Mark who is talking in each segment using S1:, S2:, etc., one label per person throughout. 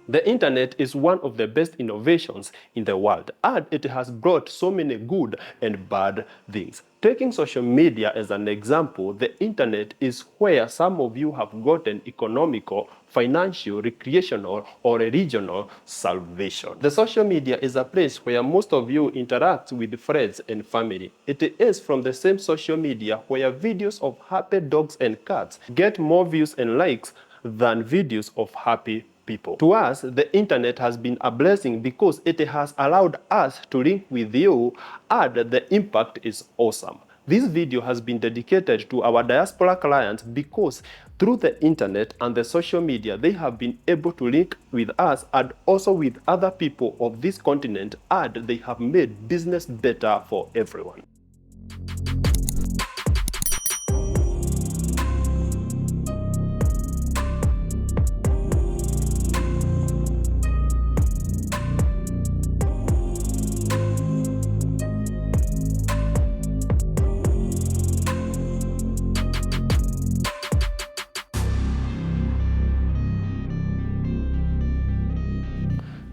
S1: The internet is one of the best innovations in the world, and it has brought so many good and bad things. Taking social media as an example, the internet is where some of you have gotten economical, financial, recreational, or regional salvation. The social media is a place where most of you interact with friends and family. It is from the same social media where videos of happy dogs and cats get more views and likes than videos of happy people. To us, the internet has been a blessing because it has allowed us to link with you, and the impact is awesome. This video has been dedicated to our diaspora clients because through the internet and the social media, they have been able to link with us and also with other people of this continent, and they have made business better for everyone.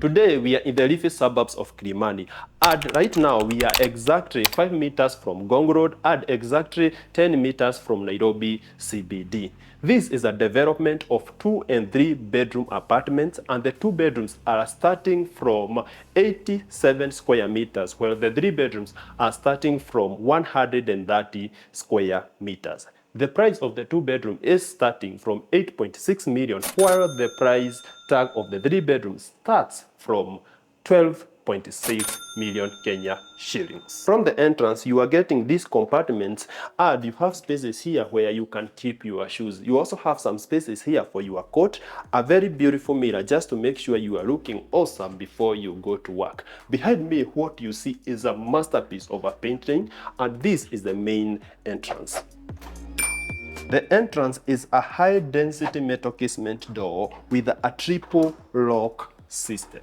S1: Today we are in the leafy suburbs of KILIMANI, and right now we are exactly 5 meters from Ngong Road and exactly 10 meters from Nairobi CBD. This is a development of 2 and 3 bedroom apartments, and the 2 bedrooms are starting from 87 square meters, while the 3 bedrooms are starting from 130 square meters. The price of the 2 bedroom is starting from 8.6 million, while the price tag of the 3 bedrooms starts from 12.6 million Kenya shillings. From the entrance, you are getting these compartments, and you have spaces here where you can keep your shoes. You also have some spaces here for your coat, a very beautiful mirror just to make sure you are looking awesome before you go to work. Behind me, what you see is a masterpiece of a painting, and this is the main entrance. The entrance is a high-density metal casement door with a triple lock system.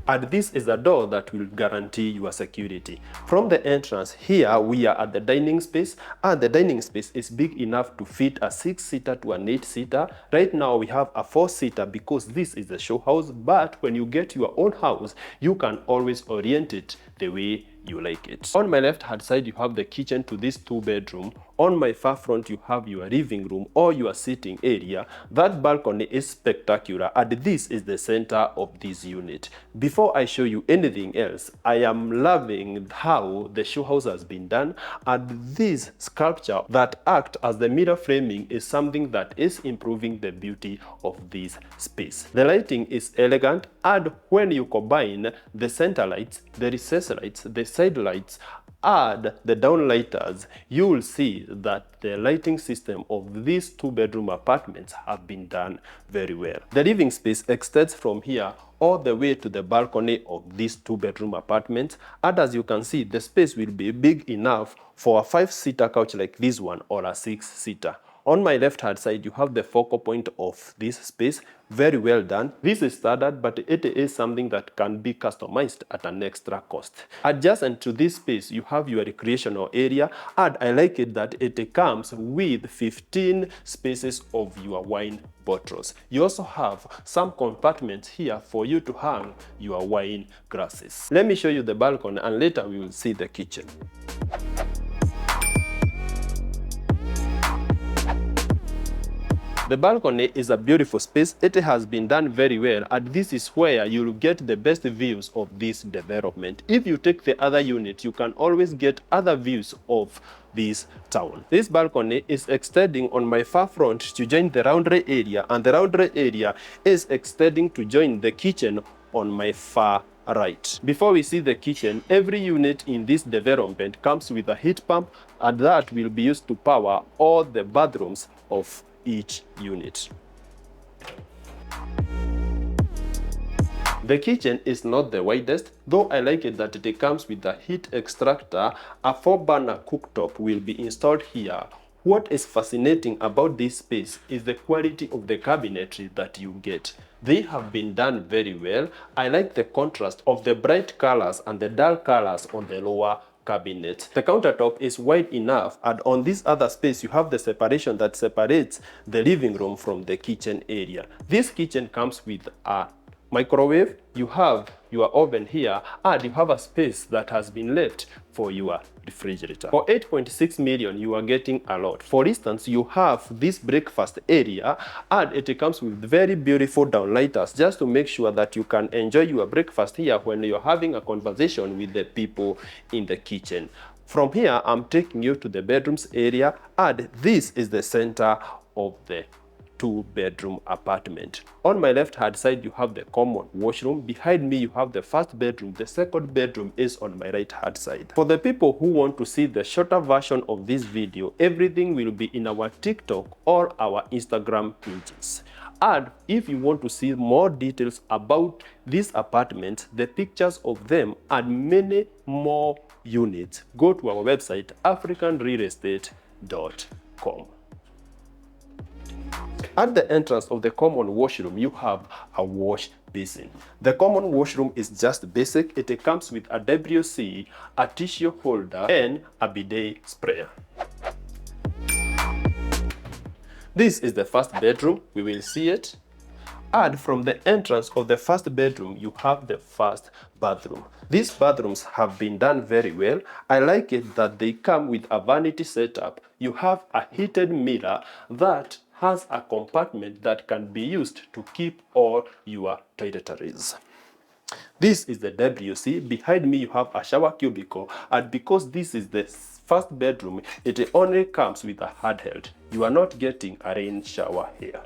S1: And this is a door that will guarantee your security. From the entrance here, we are at the dining space, and the dining space is big enough to fit a 6-seater to an 8-seater. Right now we have a 4-seater because this is a show house, but when you get your own house, you can always orient it the way you like it. On my left hand side, you have the kitchen to this 2-bedroom. On my far front, you have your living room or your sitting area. That balcony is spectacular, and this is the center of this unit. Before I show you anything else, I am loving how the show house has been done, and this sculpture that act as the mirror framing is something that is improving the beauty of this space. The lighting is elegant, and when you combine the center lights, the recess lights, the side lights, and the downlighters, you will see that the lighting system of these 2-bedroom apartments have been done very well. The living space extends from here all the way to the balcony of these 2-bedroom apartments, and as you can see, the space will be big enough for a 5-seater couch like this one or a 6-seater. On my left hand side, you have the focal point of this space. Very well done. This is standard, but it is something that can be customized at an extra cost. Adjacent to this space, you have your recreational area, and I like it that it comes with 15 spaces of your wine bottles. You also have some compartments here for you to hang your wine glasses. Let me show you the balcony, and later we will see the kitchen. The balcony is a beautiful space. It has been done very well, and this is where you'll get the best views of this development. If you take the other unit, you can always get other views of this town. This balcony is extending on my far front to join the laundry area, and the laundry area is extending to join the kitchen on my far right. Before we see the kitchen, every unit in this development comes with a heat pump, and that will be used to power all the bathrooms of each unit. The kitchen is not the widest, though I like it that it comes with a heat extractor. A 4-burner cooktop will be installed here. What is fascinating about this space is the quality of the cabinetry that you get. They have been done very well. I like the contrast of the bright colors and the dull colors on the lower cabinets. The countertop is wide enough, and on this other space you have the separation that separates the living room from the kitchen area. This kitchen comes with a microwave, you have your oven here, and you have a space that has been left for your refrigerator. For 8.6 million, you are getting a lot. For instance, you have this breakfast area, and it comes with very beautiful downlighters just to make sure that you can enjoy your breakfast here when you're having a conversation with the people in the kitchen. From here, I'm taking you to the bedrooms area, and this is the center of the two-bedroom apartment. On my left hand side you have the common washroom. Behind me you have the first bedroom. The second bedroom is on my right hand side. For the people who want to see the shorter version of this video, everything will be in our TikTok or our Instagram pages. And if you want to see more details about these apartments, the pictures of them, and many more units, go to our website africanrealestate.com. At the entrance of the common washroom, you have a wash basin. The common washroom is just basic. It comes with a WC, a tissue holder, and a bidet sprayer. This is the first bedroom. We will see it. And from the entrance of the first bedroom, you have the first bathroom. These bathrooms have been done very well. I like it that they come with a vanity setup. You have a heated mirror that has a compartment that can be used to keep all your toiletries. This is the WC. Behind me you have a shower cubicle, and because this is the first bedroom, it only comes with a handheld. You are not getting a rain shower here.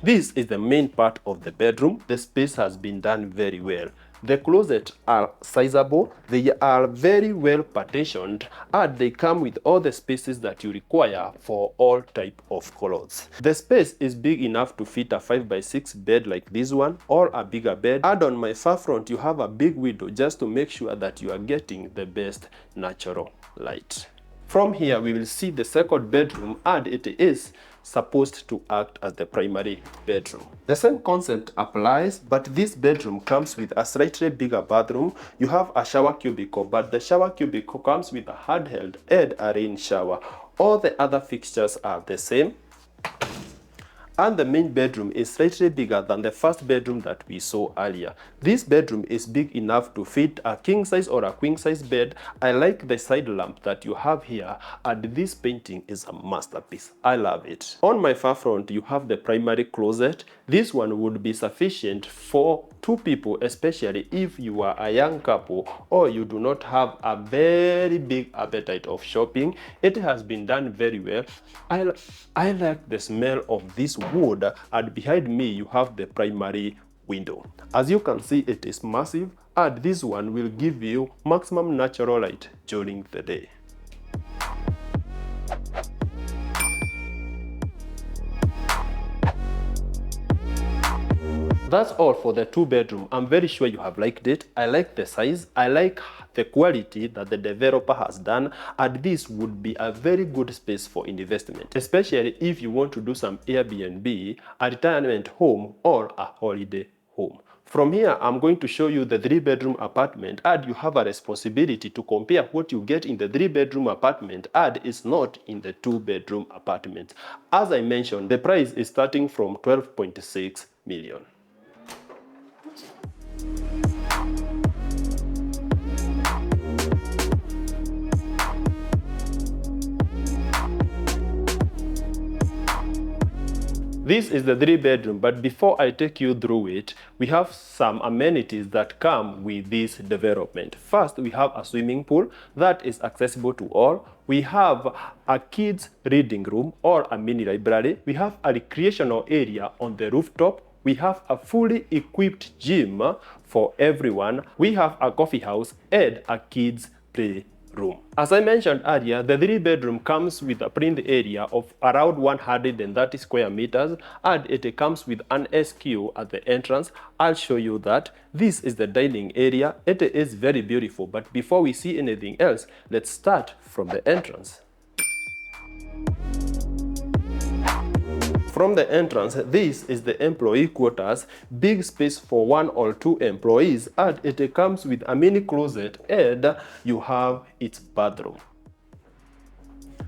S1: This is the main part of the bedroom. The space has been done very well. The closets are sizable, they are very well partitioned, and they come with all the spaces that you require for all type of clothes. The space is big enough to fit a 5x6 bed like this one, or a bigger bed. And on my far front you have a big window just to make sure that you are getting the best natural light. From here we will see the second bedroom, and it is supposed to act as the primary bedroom. The same concept applies, but this bedroom comes with a slightly bigger bathroom. You have a shower cubicle, but the shower cubicle comes with a handheld and a rain shower. All the other fixtures are the same. And the main bedroom is slightly bigger than the first bedroom that we saw earlier. This bedroom is big enough to fit a king size or a queen size bed. I like the side lamp that you have here, and this painting is a masterpiece. I love it. On my far front you have the primary closet. This one would be sufficient for two people, especially if you are a young couple or you do not have a very big appetite of shopping. It has been done very well. I like the smell of this wood, and behind me you have the primary window. As you can see, it is massive, and this one will give you maximum natural light during the day. That's all for the two bedroom. I'm very sure you have liked it. I like the size, I like the quality that the developer has done, and this would be a very good space for investment, especially if you want to do some Airbnb, a retirement home, or a holiday home. From here, I'm going to show you the 3-bedroom apartment, and you have a responsibility to compare what you get in the 3-bedroom apartment and is not in the 2-bedroom apartment. As I mentioned, the price is starting from 12.6 million. This is the 3-bedroom, but before I take you through it, we have some amenities that come with this development. First, we have a swimming pool that is accessible to all. We have a kids reading room or a mini library. We have a recreational area on the rooftop. We have a fully equipped gym for everyone. We have a coffee house and a kids play room. As I mentioned earlier, the 3-bedroom comes with a print area of around 130 square meters, and it comes with an SQ at the entrance. I'll show you that. This is the dining area. It is very beautiful, but before we see anything else, let's start from the entrance. From the entrance, this is the employee quarters, big space for 1 or 2 employees, and it comes with a mini closet and you have its bathroom.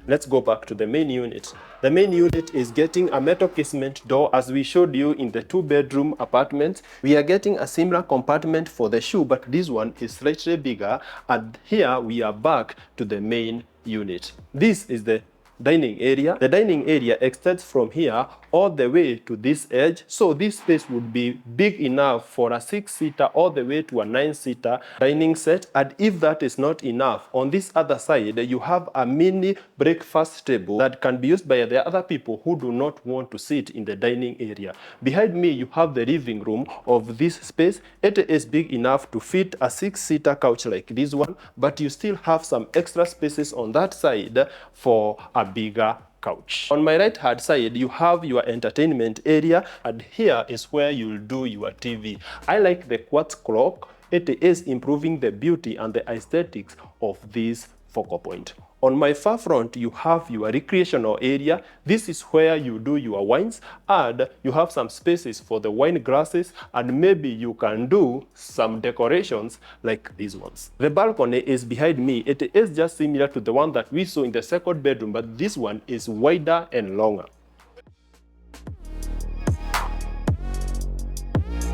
S1: Let's go back to the main unit. The main unit is getting a metal casement door as we showed you in the 2-bedroom apartment. We are getting a similar compartment for the shoe, but this one is slightly bigger, and here we are back to the main unit. This is the dining area. The dining area extends from here all the way to this edge, so this space would be big enough for a 6-seater all the way to a 9-seater dining set. And if that is not enough, on this other side you have a mini breakfast table that can be used by the other people who do not want to sit in the dining area. Behind me you have the living room of this space. It is big enough to fit a 6-seater couch like this one, but you still have some extra spaces on that side for a bigger couch. On my right hand side you have your entertainment area, and here is where you'll do your TV. I like the quartz clock. It is improving the beauty and the aesthetics of this focal point. On my far front you have your recreational area. This is where you do your wines, and you have some spaces for the wine glasses, and maybe you can do some decorations like these ones. The balcony is behind me. It is just similar to the one that we saw in the 2nd bedroom, but this one is wider and longer.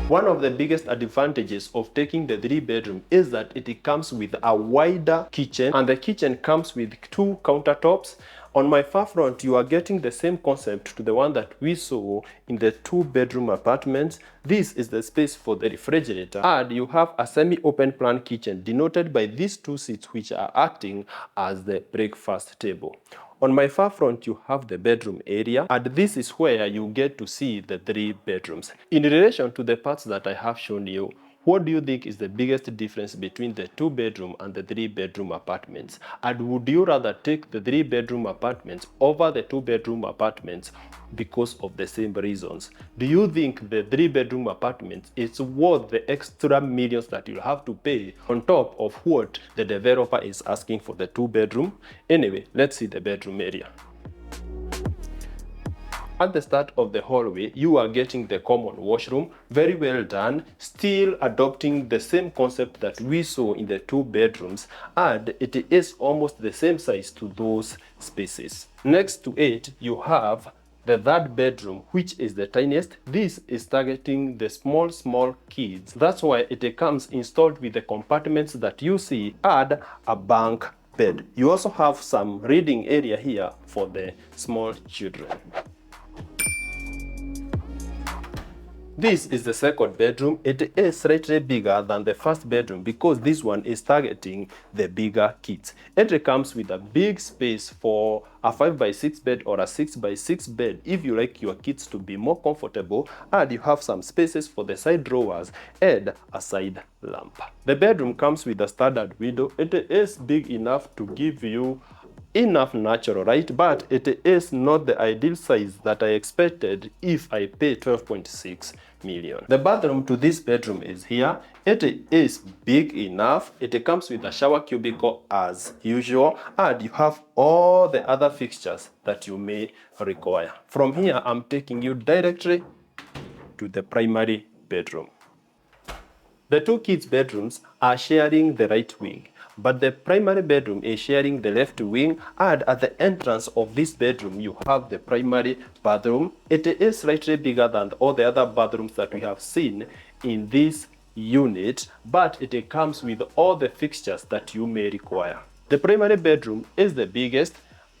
S1: One of the biggest advantages of taking the 3-bedroom is that it comes with a wider kitchen, and the kitchen comes with 2 countertops. On my far front, you are getting the same concept to the one that we saw in the 2-bedroom apartments. This is the space for the refrigerator, and you have a semi-open plan kitchen denoted by these 2 seats which are acting as the breakfast table. On my far front, you have the bedroom area, and this is where you get to see the 3 bedrooms. In relation to the parts that I have shown you, what do you think is the biggest difference between the 2-bedroom and the 3-bedroom apartments? And would you rather take the 3-bedroom apartments over the 2-bedroom apartments because of the same reasons? Do you think the 3-bedroom apartments is worth the extra millions that you'll have to pay on top of what the developer is asking for the 2-bedroom? Anyway, let's see the bedroom area. At the start of the hallway, you are getting the common washroom. Very well done, still adopting the same concept that we saw in the 2 bedrooms, and it is almost the same size to those spaces. Next to it, you have the 3rd bedroom, which is the tiniest. This is targeting the small kids. That's why it comes installed with the compartments that you see, and a bunk bed. You also have some reading area here for the small children. This is the 2nd bedroom. It is slightly bigger than the 1st bedroom because this one is targeting the bigger kids. It comes with a big space for a 5x6 bed or a 6x6 bed if you like your kids to be more comfortable, and you have some spaces for the side drawers and a side lamp. The bedroom comes with a standard window. It is big enough to give you enough natural light, but it is not the ideal size that I expected if I pay 12.6 million. The bathroom to this bedroom is here. It is big enough. It comes with a shower cubicle as usual, and you have all the other fixtures that you may require. From here, I'm taking you directly to the primary bedroom. The 2 kids' bedrooms are sharing the right wing, but the primary bedroom is sharing the left wing, and at the entrance of this bedroom you have the primary bathroom. It is slightly bigger than all the other bathrooms that we have seen in this unit, but it comes with all the fixtures that you may require. The primary bedroom is the biggest.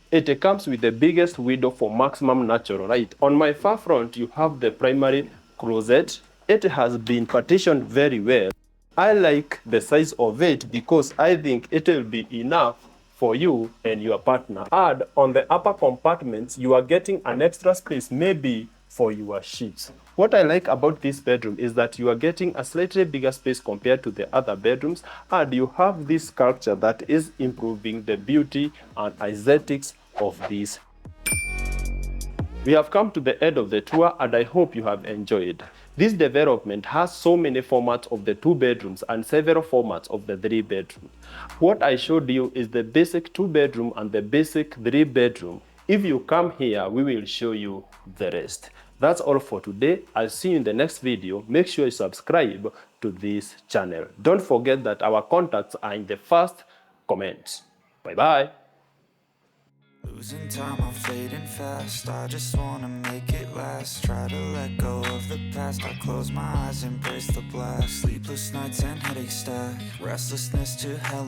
S1: It comes with the biggest window for maximum natural light. On my far front you have the primary closet. It has been partitioned very well. I like the size of it because I think it will be enough for you and your partner. And on the upper compartments, you are getting an extra space maybe for your sheets. What I like about this bedroom is that you are getting a slightly bigger space compared to the other bedrooms, and you have this sculpture that is improving the beauty and aesthetics of this. We have come to the end of the tour, and I hope you have enjoyed. This development has so many formats of the 2 bedrooms and several formats of the 3 bedroom. What I showed you is the basic 2 bedroom and the basic 3 bedroom If you come here, we will show you the rest. That's all for today. I'll see you in the next video. Make sure you subscribe to this channel. Don't forget that our contacts are in the first comments. Bye-bye.
S2: Losing time, I'm fading fast. I just wanna make it last. Try to let go of the past. I close my eyes, embrace the blast. Sleepless nights and headaches stack. Restlessness to hell.